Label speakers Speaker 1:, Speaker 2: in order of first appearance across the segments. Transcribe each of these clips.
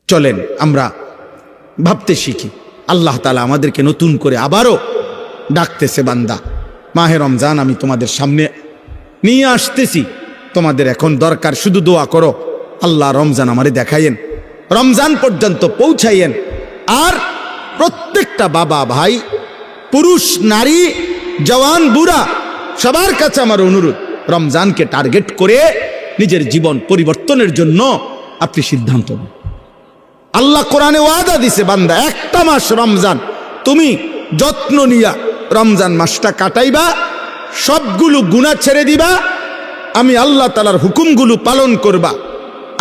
Speaker 1: চলেন আমরা ভাবতে শিখি। আল্লাহ তাআলা আমাদেরকে নতুন করে আবারও ডাকতেছে, বান্দা মাহে রমজান আমি তোমাদের সামনে নিয়ে আসতেছি, তোমাদের এখন দরকার শুধু দোয়া করো, আল্লাহ রমজান আমারে দেখাইয়েন, রমজান পর্যন্ত পৌঁছাইয়েন। আর প্রত্যেকটা বাবা ভাই, পুরুষ নারী, জওয়ান বুড়া, সবার কাছে আমার অনুরোধ, রমজানকে টার্গেট করে নিজের জীবন পরিবর্তনের জন্য আপনি সিদ্ধান্ত নেন। আল্লাহ কোরআনে ওয়াদা দিছে, বান্দা একটা মাস রমজান তুমি যত্ন নিয়া রমজান মাসটা কাটাইবা, সবগুলো গুনাহ ছেড়ে দিবা, আমি আল্লাহ তাআলার হুকুমগুলো পালন করবা,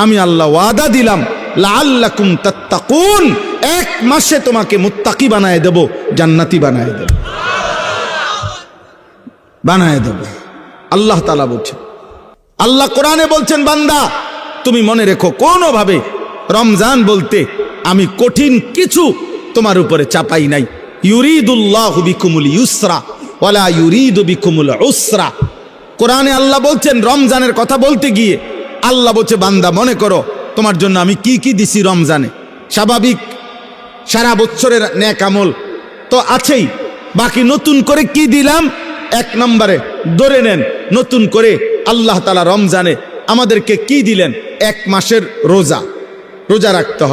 Speaker 1: আমি আল্লাহ ওয়াদা দিলাম লাআল্লাকুম তাত্তাকুন, এক মাসে তোমাকে মুত্তাকি বানায় দেব, জান্নাতি বানায় দেব, বানায় দেব। আল্লাহ তাআলা বলছেন, আল্লাহ কোরআনে বলছেন, বান্দা তুমি মনে রেখো কোনোভাবে রমজান বলতে আমি কঠিন কিছু তোমার উপরে চাপাই নাই। ইউরিদুল্লাহু বিকুমুল ইউসরা ওয়ালা ইউরিদু বিকুমুল উসরা। কোরআনে আল্লাহ বলছেন, রমজানের কথা বলতে গিয়ে আল্লাহ বলছে, বান্দা মনে করো তোমার জন্য আমি কি কি দিছি রমজানে। স্বাভাবিক সারা বছরের নেক আমল তো আছেই, বাকি নতুন করে কি দিলাম, এক নম্বরে ধরে নেন, নতুন করে আল্লাহ তাআলা রমজানে আমাদেরকে কি দিলেন, এক মাসের রোজা রাখতে হবে।